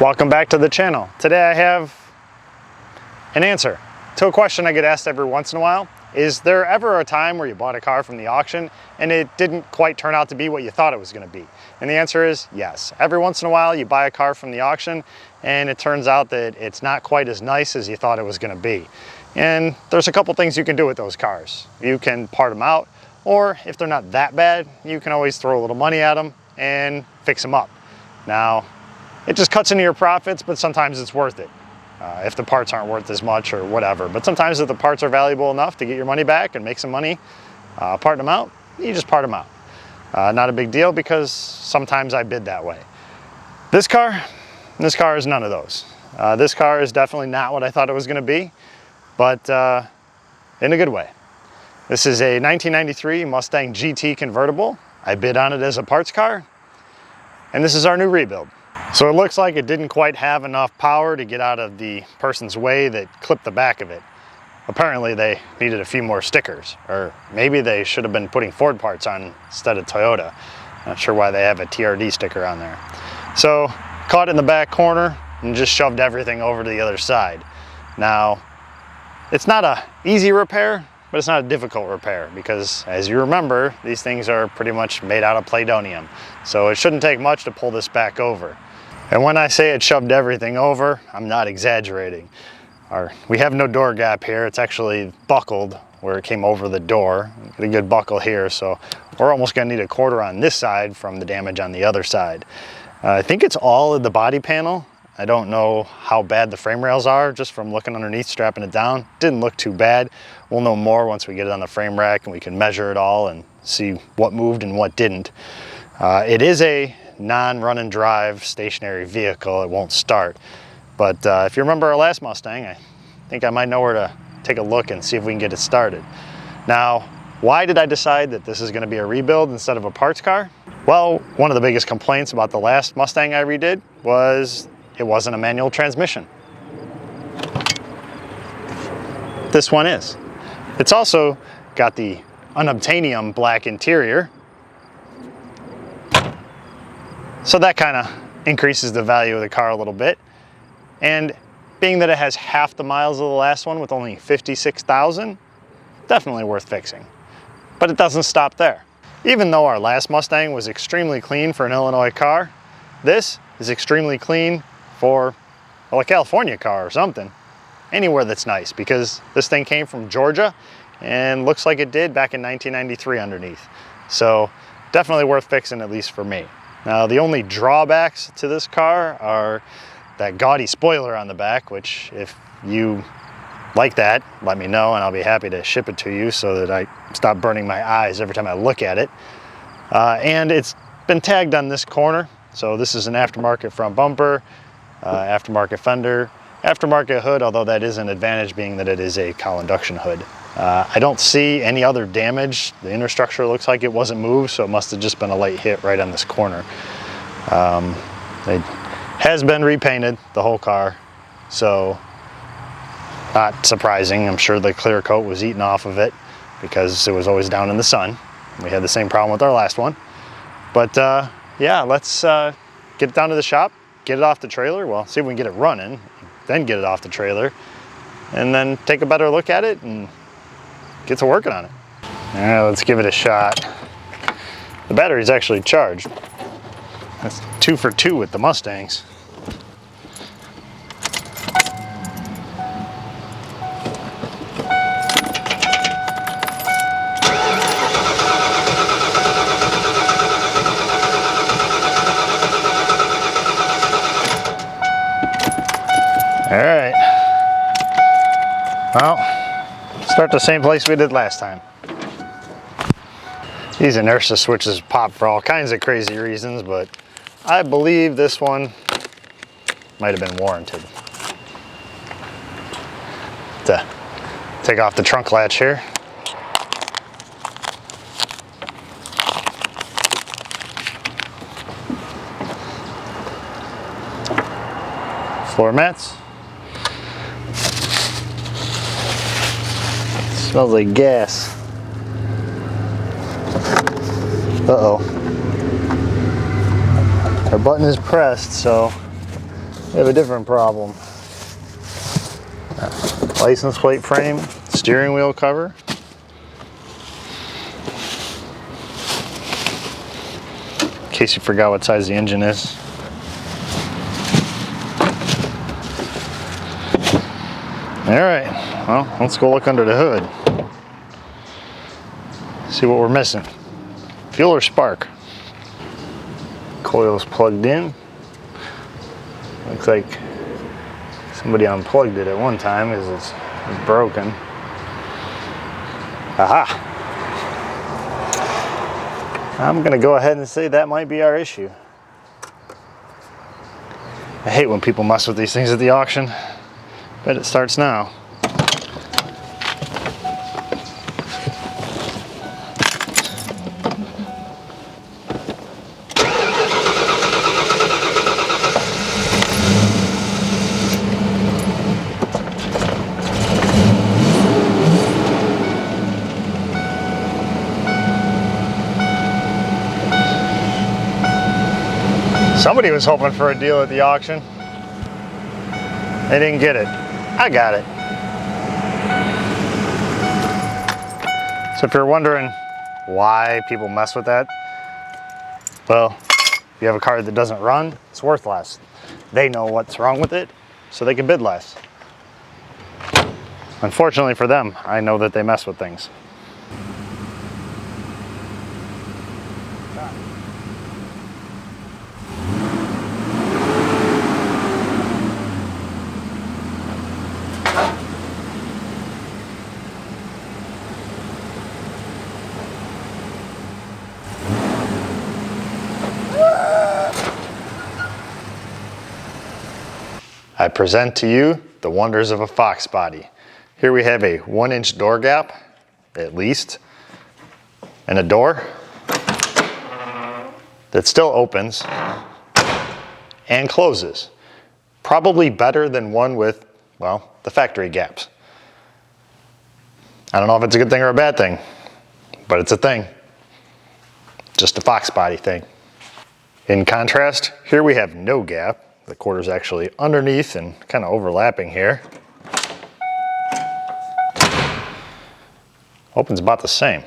Welcome back to the channel. Today I have an answer to a question I get asked every once in a while. Is there ever a time where you bought a car from the auction and it didn't quite turn out to be what you thought it was going to be? And the answer is yes. Every once in a while you buy a car from the auction and it turns out that it's not quite as nice as you thought it was going to be. And there's a couple things you can do with those cars. You can part them out, or if they're not that bad, you can always throw a little money at them and fix them up. Now, it just cuts into your profits, but sometimes it's worth it. If the parts aren't worth as much or whatever. But sometimes if the parts are valuable enough to get your money back and make some money, parting them out, you just part them out. Not a big deal because sometimes I bid that way. This car is none of those. This car is definitely not what I thought it was going to be, but in a good way. This is a 1993 Mustang GT convertible. I bid on it as a parts car, and this is our new rebuild. So it looks like it didn't quite have enough power to get out of the person's way that clipped the back of it. Apparently they needed a few more stickers, or maybe they should have been putting Ford parts on instead of Toyota. Not sure why they have a TRD sticker on there. So caught it in the back corner and just shoved everything over to the other side. Now, it's not an easy repair, but it's not a difficult repair because, as you remember, these things are pretty much made out of Pladonium. So it shouldn't take much to pull this back over. And when I say it shoved everything over, I'm not exaggerating. We have no door gap here. It's actually buckled where it came over the door. Get a good buckle here, so we're almost gonna need a quarter on this side from the damage on the other side. I think it's all in the body panel. I don't know how bad the frame rails are just from looking underneath, strapping it down. Didn't look too bad. We'll know more once we get it on the frame rack and we can measure it all and see what moved and what didn't. It is a non-run and drive stationary vehicle. It won't start. But if you remember our last Mustang, I think I might know where to take a look and see if we can get it started. Now, why did I decide that this is going to be a rebuild instead of a parts car? Well, one of the biggest complaints about the last Mustang I redid was it wasn't a manual transmission. This one is. It's also got the unobtainium black interior, so that kind of increases the value of the car a little bit. And being that it has half the miles of the last one with only 56,000, definitely worth fixing. But it doesn't stop there. Even though our last Mustang was extremely clean for an Illinois car, this is extremely clean for, well, a California car or something. Anywhere that's nice, because this thing came from Georgia and looks like it did back in 1993 underneath. So definitely worth fixing, at least for me. Now, the only drawbacks to this car are that gaudy spoiler on the back, which if you like that, let me know and I'll be happy to ship it to you so that I stop burning my eyes every time I look at it. And it's been tagged on this corner. So this is an aftermarket front bumper, aftermarket fender, aftermarket hood, although that is an advantage being that it is a cowl induction hood. I don't see any other damage. The inner structure looks like it wasn't moved, so it must have just been a light hit right on this corner. It has been repainted, the whole car, so not surprising. I'm sure the clear coat was eaten off of it because it was always down in the sun. We had the same problem with our last one. But yeah, let's get it down to the shop, get it off the trailer. Well, see if we can get it running, then get it off the trailer, and then take a better look at it and get to working on it. All right, let's give it a shot. The battery's actually charged. That's 2 for 2 with the Mustangs. All right. Well, start the same place we did last time. These inertia switches pop for all kinds of crazy reasons, but I believe this one might have been warranted. To take off the trunk latch here. Floor mats. Smells like gas. Uh-oh. Our button is pressed, so We have a different problem. License plate frame, steering wheel cover. In case you forgot what size the engine is. All right, well, let's go look under the hood. See what we're missing. Fuel or spark? Coil's plugged in. Looks like somebody unplugged it at one time because it's broken. Aha! I'm gonna go ahead and say that might be our issue. I hate when people mess with these things at the auction. Bet it starts now. Somebody was hoping for a deal at the auction. They didn't get it. I got it. So if you're wondering why people mess with that, well, if you have a car that doesn't run, it's worth less. They know what's wrong with it, so they can bid less. Unfortunately for them, I know that they mess with things. I present to you the wonders of a Fox body. Here we have a 1-inch door gap, at least, and a door that still opens and closes. Probably better than one with, well, the factory gaps. I don't know if it's a good thing or a bad thing, but it's a thing. Just a Fox body thing. In contrast, here we have no gap. The quarter's actually underneath and kind of overlapping here. Opens about the same.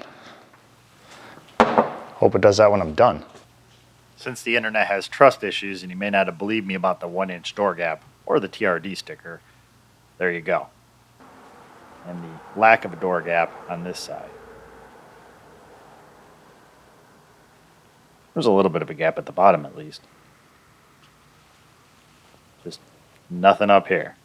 Hope it does that when I'm done. Since the internet has trust issues and you may not have believed me about the 1-inch door gap or the TRD sticker, there you go. And the lack of a door gap on this side. There's a little bit of a gap at the bottom at least. Just nothing up here.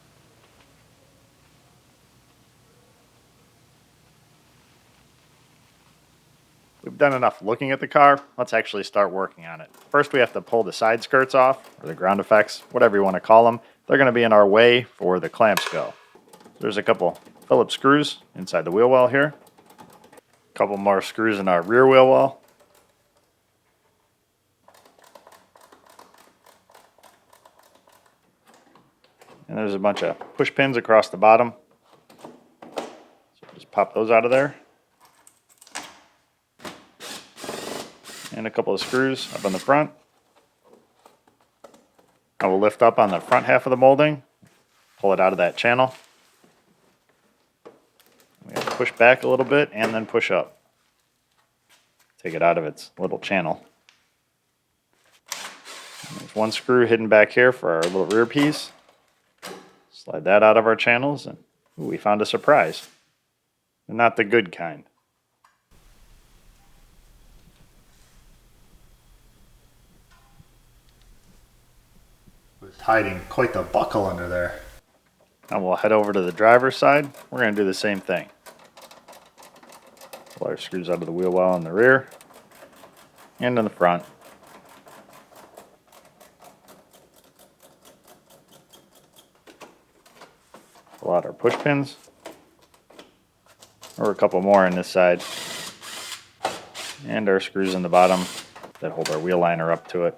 We've done enough looking at the car. Let's actually start working on it. First, we have to pull the side skirts off, or the ground effects, whatever you want to call them. They're going to be in our way for where the clamps go. There's a couple Phillips screws inside the wheel well here. A couple more screws in our rear wheel well. And there's a bunch of push pins across the bottom. So just pop those out of there. And a couple of screws up on the front. I will lift up on the front half of the molding, pull it out of that channel. We have to push back a little bit and then push up. Take it out of its little channel. And there's one screw hidden back here for our little rear piece. Slide that out of our channels and ooh, we found a surprise. And not the good kind. Was hiding quite the buckle under there. Now we'll head over to the driver's side. We're going to do the same thing. Pull our screws out of the wheel well in the rear and in the front. Pull out our push pins, or a couple more on this side, and our screws in the bottom that hold our wheel liner up to it.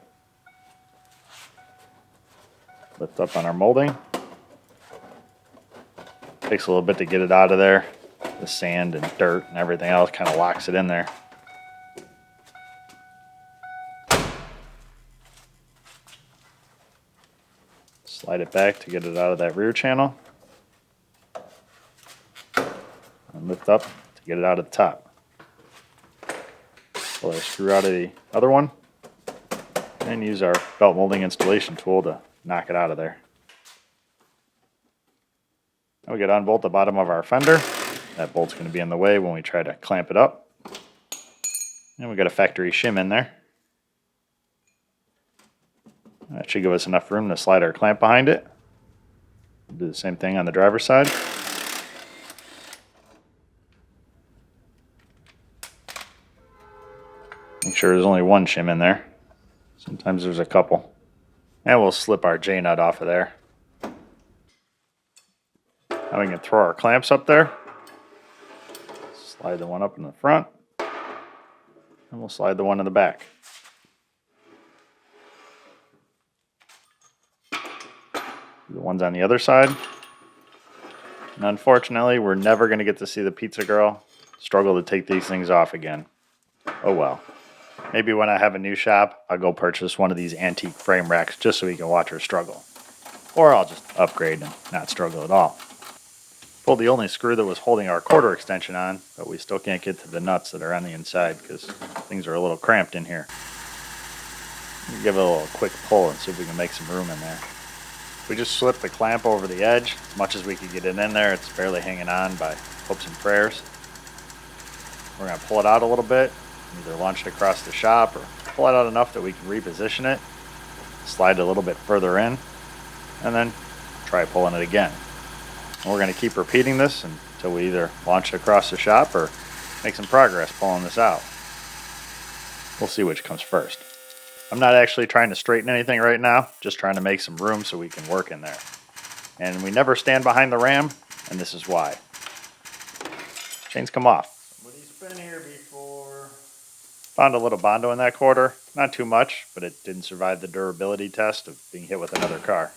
Lift up on our molding. Takes a little bit to get it out of there. The sand and dirt and everything else kind of locks it in there. Slide slide it back to get it out of that rear channel. And lift up to get it out of the top. Pull our screw out of the other one. And use our belt molding installation tool to knock it out of there. Now we got to unbolt the bottom of our fender. That bolt's going to be in the way when we try to clamp it up. And we got a factory shim in there. That should give us enough room to slide our clamp behind it. We'll do the same thing on the driver's side. Make sure there's only one shim in there. Sometimes there's a couple. And we'll slip our J-nut off of there. Now we can throw our clamps up there. Slide the one up in the front. And we'll slide the one in the back. The ones on the other side. And unfortunately, we're never going to get to see the pizza girl struggle to take these things off again. Oh well. Maybe when I have a new shop, I'll go purchase one of these antique frame racks just so we can watch her struggle. Or I'll just upgrade and not struggle at all. Pulled the only screw that was holding our quarter extension on, but we still can't get to the nuts that are on the inside because things are a little cramped in here. Give it a little quick pull and see if we can make some room in there. We just slipped the clamp over the edge. As much as we could get it in there, it's barely hanging on by hopes and prayers. We're going to pull it out a little bit, either launch it across the shop or pull it out enough that we can reposition it, slide it a little bit further in, and then try pulling it again. And we're going to keep repeating this until we either launch it across the shop or make some progress pulling this out. We'll see which comes first. I'm not actually trying to straighten anything right now, just trying to make some room so we can work in there. And we never stand behind the ram, and this is why. Chains come off. Somebody's been here before. Found a little Bondo in that quarter. Not too much, but it didn't survive the durability test of being hit with another car.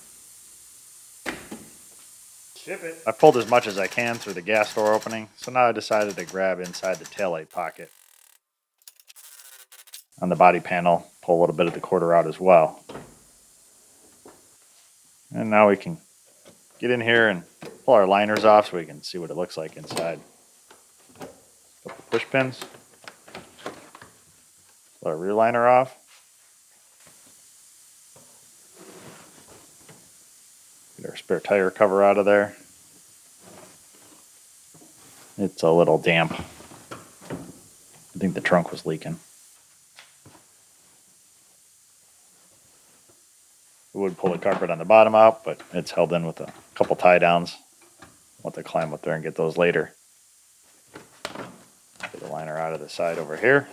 Ship it. I pulled as much as I can through the gas door opening, so now I decided to grab inside the taillight pocket. On the body panel, pull a little bit of the quarter out as well. And now we can get in here and pull our liners off so we can see what it looks like inside. Couple push pins. Pull our rear liner off. Get our spare tire cover out of there. It's a little damp. I think the trunk was leaking. We would pull the carpet on the bottom out, but it's held in with a couple tie downs. We'll have to climb up there and get those later. Get the liner out of the side over here.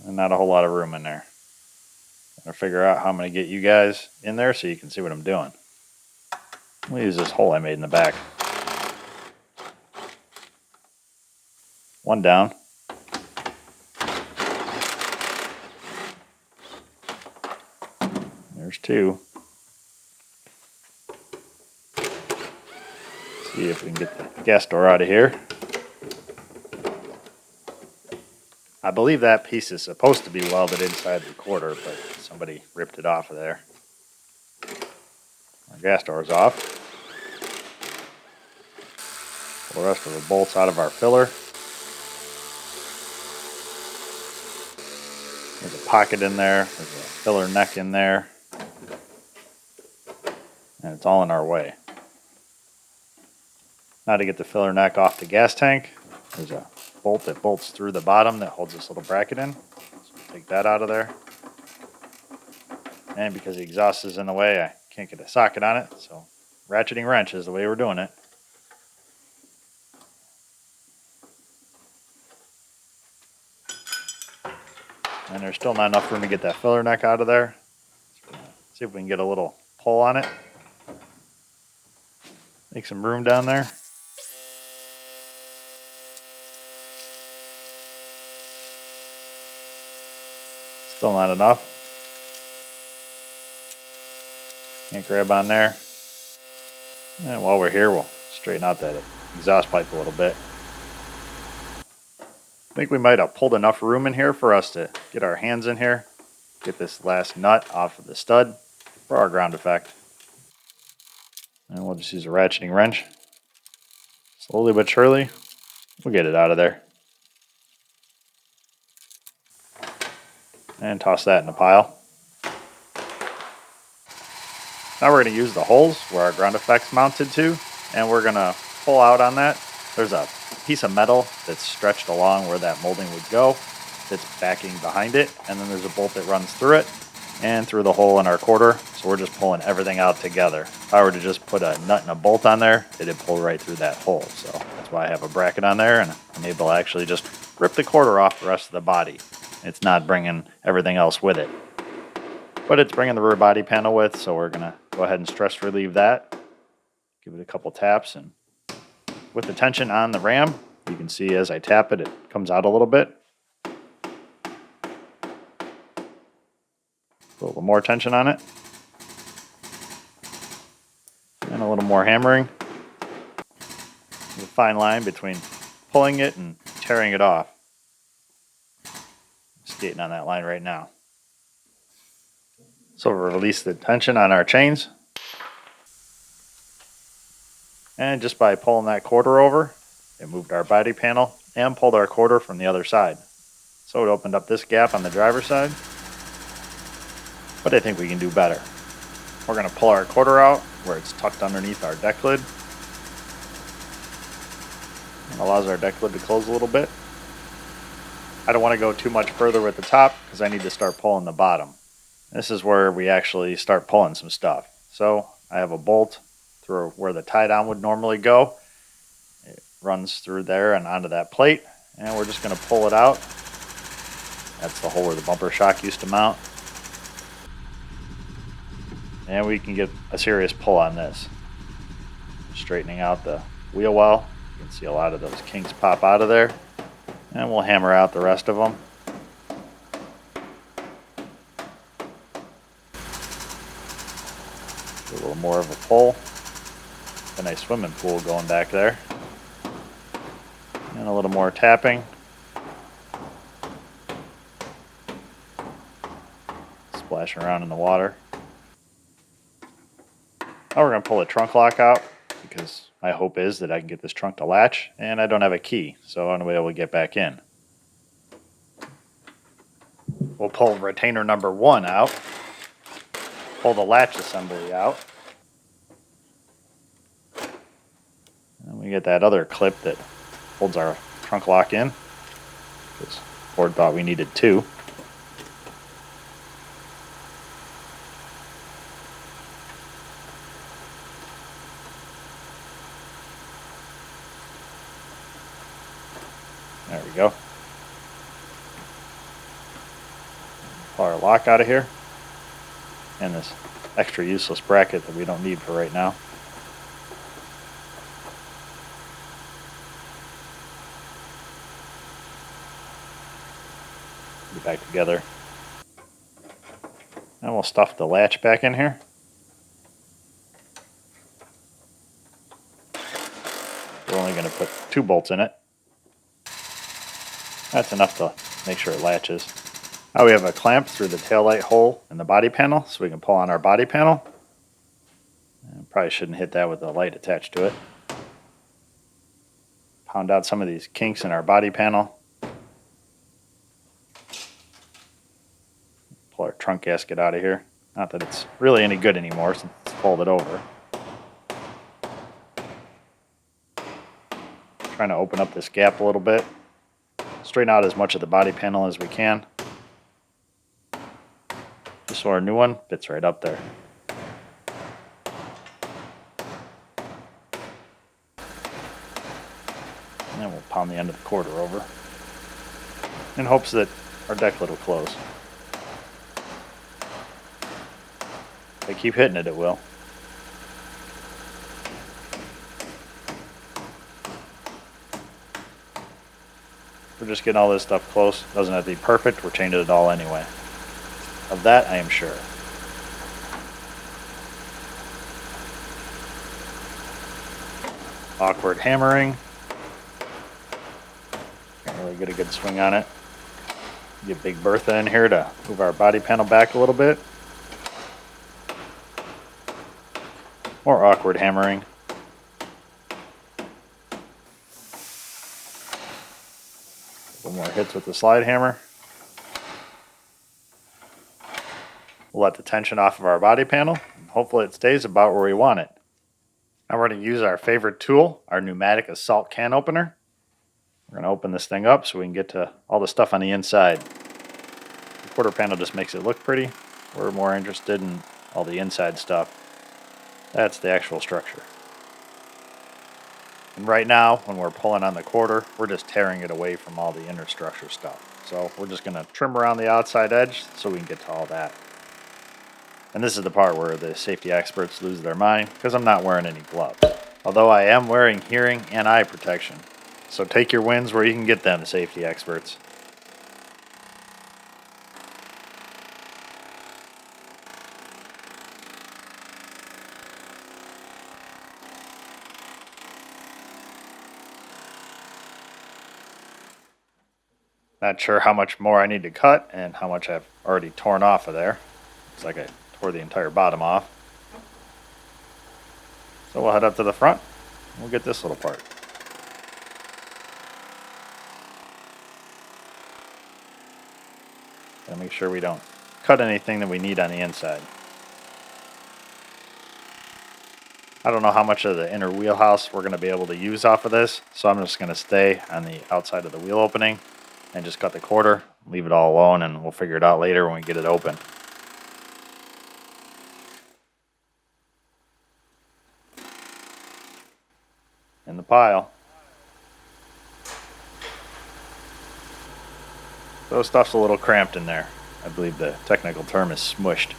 And not a whole lot of room in there. I'll figure out how I'm going to get you guys in there so you can see what I'm doing. We'll use this hole I made in the back. One down. There's two. See if we can get the gas door out of here. I believe that piece is supposed to be welded inside the quarter, but somebody ripped it off of there. Our gas door is off. Pull the rest of the bolts out of our filler. There's a pocket in there. There's a filler neck in there. And it's all in our way. Now to get the filler neck off the gas tank, there's a bolt that bolts through the bottom that holds this little bracket in. So take that out of there. And because the exhaust is in the way, I can't get a socket on it. So ratcheting wrench is the way we're doing it. And there's still not enough room to get that filler neck out of there. So see if we can get a little pull on it. Make some room down there. Still not enough. Can't grab on there. And while we're here, we'll straighten out that exhaust pipe a little bit. think we might have pulled enough room in here for us to get our hands in here, get this last nut off of the stud for our ground effect. And we'll just use a ratcheting wrench. Slowly but surely, we'll get it out of there. And toss that in a pile. Now we're going to use the holes where our ground effect's mounted to, and we're going to pull out on that. There's a piece of metal that's stretched along where that molding would go that's backing behind it, and then there's a bolt that runs through it and through the hole in our quarter. So we're just pulling everything out together. If I were to just put a nut and a bolt on there, it'd pull right through that hole. So that's why I have a bracket on there, and I'm able to actually just rip the quarter off the rest of the body. It's not bringing everything else with it, but it's bringing the rear body panel with, so we're going to go ahead and stress relieve that. Give it a couple taps, and with the tension on the ram, you can see as I tap it, it comes out a little bit. A little more tension on it. And a little more hammering. There's a fine line between pulling it and tearing it off. Skating on that line right now. So we'll release the tension on our chains. And just by pulling that quarter over, it moved our body panel and pulled our quarter from the other side. So it opened up this gap on the driver's side. But I think we can do better. We're going to pull our quarter out where it's tucked underneath our deck lid. It allows our deck lid to close a little bit. I don't want to go too much further with the top because I need to start pulling the bottom. This is where we actually start pulling some stuff. So I have a bolt through where the tie down would normally go. It runs through there and onto that plate, and we're just going to pull it out. That's the hole where the bumper shock used to mount. And we can get a serious pull on this. Straightening out the wheel well. You can see a lot of those kinks pop out of there. And we'll hammer out the rest of them. A little more of a pull. A nice swimming pool going back there. And a little more tapping. Splashing around in the water. Now we're going to pull the trunk lock out because my hope is that I can get this trunk to latch, and I don't have a key, so I'm going to be able to get back in. We'll pull retainer number 1 out, pull the latch assembly out, and we get that other clip that holds our trunk lock in, because Ford thought we needed 2. There we go. Pull our lock out of here. And this extra useless bracket that we don't need for right now. Get back together. And we'll stuff the latch back in here. We're only going to put 2 bolts in it. That's enough to make sure it latches. Now we have a clamp through the taillight hole in the body panel, so we can pull on our body panel. And probably shouldn't hit that with the light attached to it. Pound out some of these kinks in our body panel. Pull our trunk gasket out of here. Not that it's really any good anymore since it's folded over. Trying to open up this gap a little bit. Straighten out as much of the body panel as we can. Just so our new one fits right up there. And then we'll pound the end of the quarter over in hopes that our deck lid will close. If I keep hitting it, it will. We're just getting all this stuff close. Doesn't have to be perfect. We're changing it all anyway. Of that, I am sure. Awkward hammering. Can't really Really get a good swing on it. Get Big Bertha in here to move our body panel back a little bit. More awkward hammering. A couple more hits with the slide hammer. We'll let the tension off of our body panel, and hopefully it stays about where we want it. Now we're going to use our favorite tool, our pneumatic assault can opener. We're going to open this thing up so we can get to all the stuff on the inside. The quarter panel just makes it look pretty. We're more interested in all the inside stuff. That's the actual structure. And right now, when we're pulling on the quarter, we're just tearing it away from all the inner structure stuff. So we're just going to trim around the outside edge so we can get to all that. And this is the part where the safety experts lose their mind because I'm not wearing any gloves. Although I am wearing hearing and eye protection. So take your wins where you can get them, safety experts. Not sure how much more I need to cut and how much I've already torn off of there. Looks like I tore the entire bottom off. So we'll head up to the front and we'll get this little part. Gotta make sure we don't cut anything that we need on the inside. I don't know how much of the inner wheelhouse we're going to be able to use off of this, so I'm just going to stay on the outside of the wheel opening and just cut the quarter, leave it all alone, and we'll figure it out later when we get it open. In the pile. So stuff's a little cramped in there. I believe the technical term is smushed.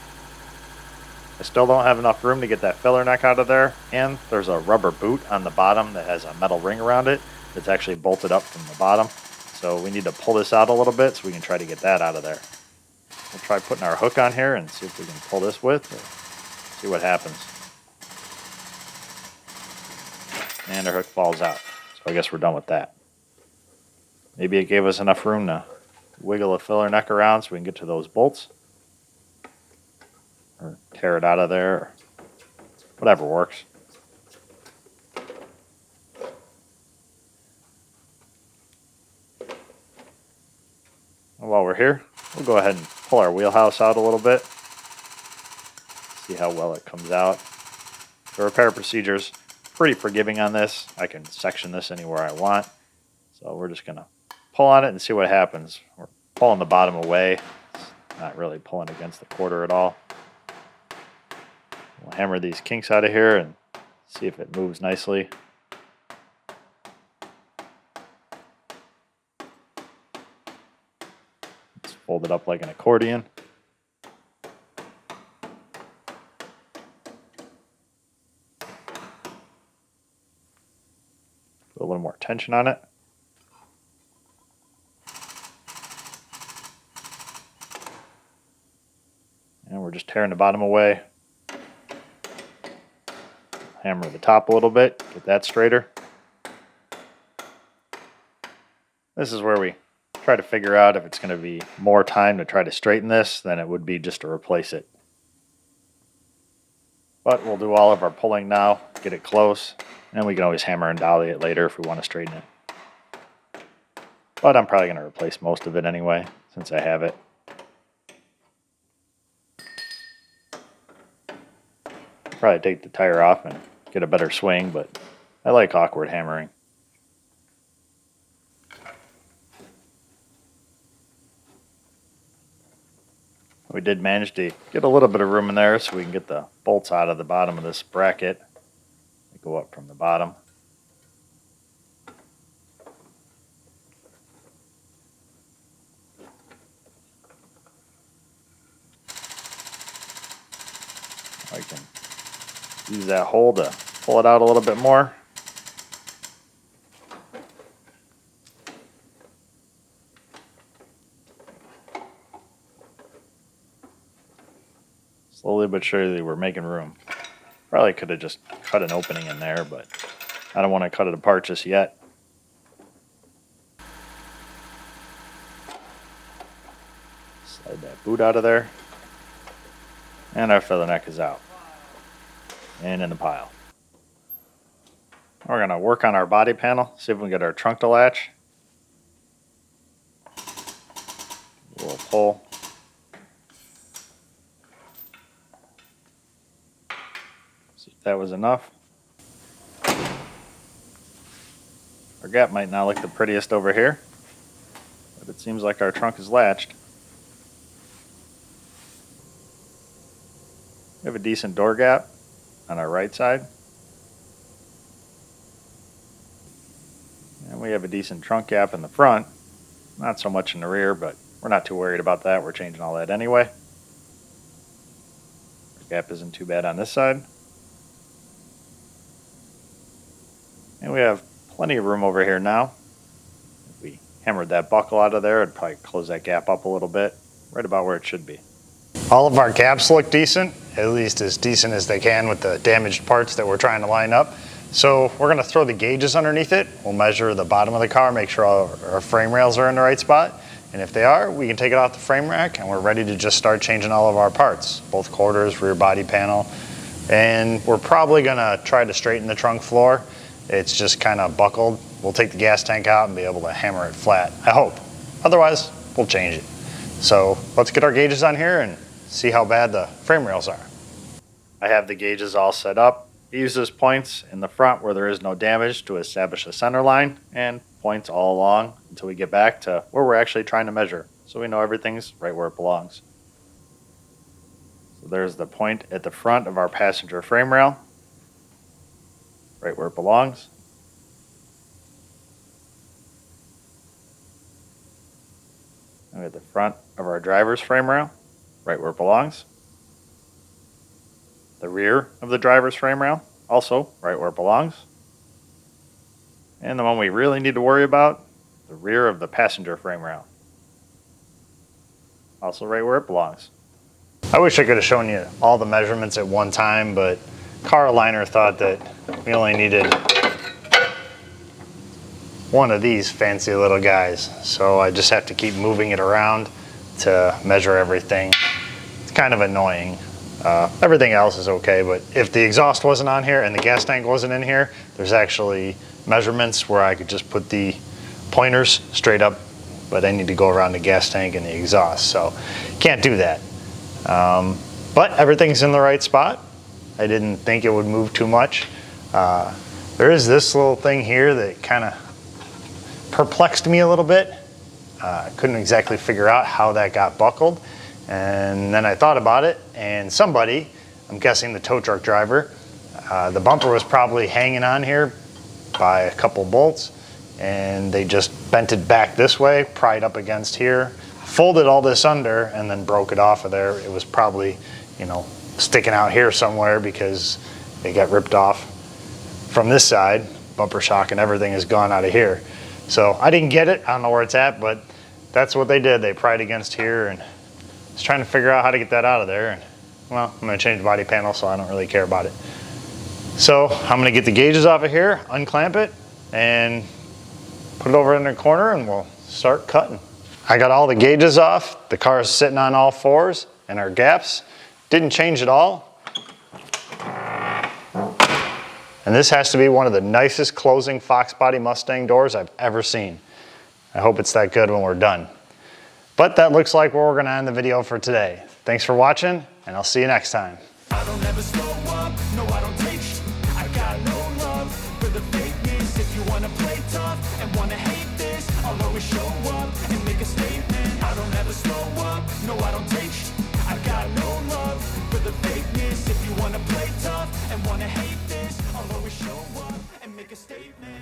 I still don't have enough room to get that filler neck out of there, and there's a rubber boot on the bottom that has a metal ring around it that's actually bolted up from the bottom. So we need to pull this out a little bit so we can try to get that out of there. We'll try putting our hook on here and see if we can pull this with, see what happens. And our hook falls out. So I guess we're done with that. Maybe it gave us enough room to wiggle a filler neck around so we can get to those bolts. Or tear it out of there, or whatever works. And while we're here, we'll go ahead and pull our wheelhouse out a little bit. See how well it comes out. The repair procedure's pretty forgiving on this. I can section this anywhere I want. So we're just going to pull on it and see what happens. We're pulling the bottom away. It's not really pulling against the quarter at all. We'll hammer these kinks out of here and see if it moves nicely. Let's fold it up like an accordion. Put a little more tension on it. And we're just tearing the bottom away. Hammer the top a little bit, get that straighter. This is where we try to figure out if it's going to be more time to try to straighten this than it would be just to replace it. But we'll do all of our pulling now, get it close, and we can always hammer and dolly it later if we want to straighten it. But I'm probably going to replace most of it anyway, since I have it. Probably take the tire off and get a better swing, but I like awkward hammering. We did manage to get a little bit of room in there so we can get the bolts out of the bottom of this bracket. They go up from the bottom. I can use that hole to pull it out a little bit more. Slowly but surely we're making room. Probably could have just cut an opening in there, but I don't want to cut it apart just yet. Slide that boot out of there. And our feather neck is out and in the pile. We're going to work on our body panel, see if we can get our trunk to latch. A little pull. See if that was enough. Our gap might not look the prettiest over here, but it seems like our trunk is latched. We have a decent door gap on our right side. And we have a decent trunk gap in the front. Not so much in the rear, but we're not too worried about that. We're changing all that anyway. Our gap isn't too bad on this side. And we have plenty of room over here now. If we hammered that buckle out of there, it'd probably close that gap up a little bit, right about where it should be. All of our gaps look decent, at least as decent as they can with the damaged parts that we're trying to line up. So we're gonna throw the gauges underneath it. We'll measure the bottom of the car, make sure all our frame rails are in the right spot. And if they are, we can take it off the frame rack and we're ready to just start changing all of our parts, both quarters, rear body panel. And we're probably gonna try to straighten the trunk floor. It's just kind of buckled. We'll take the gas tank out and be able to hammer it flat, I hope. Otherwise, we'll change it. So let's get our gauges on here and see how bad the frame rails are. I have the gauges all set up. I use those points in the front where there is no damage to establish a center line, and points all along until we get back to where we're actually trying to measure, so we know everything's right where it belongs. So there's the point at the front of our passenger frame rail, right where it belongs. And at the front of our driver's frame rail, right where it belongs. The rear of the driver's frame rail, also right where it belongs. And the one we really need to worry about, the rear of the passenger frame rail. Also right where it belongs. I wish I could have shown you all the measurements at one time, but car aligner thought that we only needed one of these fancy little guys. So I just have to keep moving it around to measure everything. It's kind of annoying. Everything else is okay, but if the exhaust wasn't on here and the gas tank wasn't in here, there's actually measurements where I could just put the pointers straight up, but I need to go around the gas tank and the exhaust, so can't do that. But everything's in the right spot. I didn't think it would move too much. There is this little thing here that kind of perplexed me a little bit. I couldn't exactly figure out how that got buckled. And then I thought about it, and somebody, I'm guessing the tow truck driver, the bumper was probably hanging on here by a couple bolts, and they just bent it back this way, pried up against here, folded all this under, and then broke it off of there. It was probably, you know, sticking out here somewhere because it got ripped off from this side. Bumper shock and everything is gone out of here. So I didn't get it, I don't know where it's at, but that's what they did. They pried against here, and just trying to figure out how to get that out of there. And well, I'm gonna change the body panel, so I don't really care about it. So I'm gonna get the gauges off of here, unclamp it, and put it over in the corner, and we'll start cutting. I got all the gauges off. The car is sitting on all fours, and our gaps didn't change at all. And this has to be one of the nicest closing Fox body Mustang doors I've ever seen. I hope it's that good when we're done. But that looks like where we're gonna end the video for today. Thanks for watching, and I'll see you next time. I don't ever slow up, no I don't take sh I got no love for the fakeness. If you wanna play tough and wanna hate this, I'll always show up and make a statement. I don't ever slow up, no I don't take sh I got no love for the fakeness. If you wanna play tough and wanna hate this, I'll always show up and make a statement.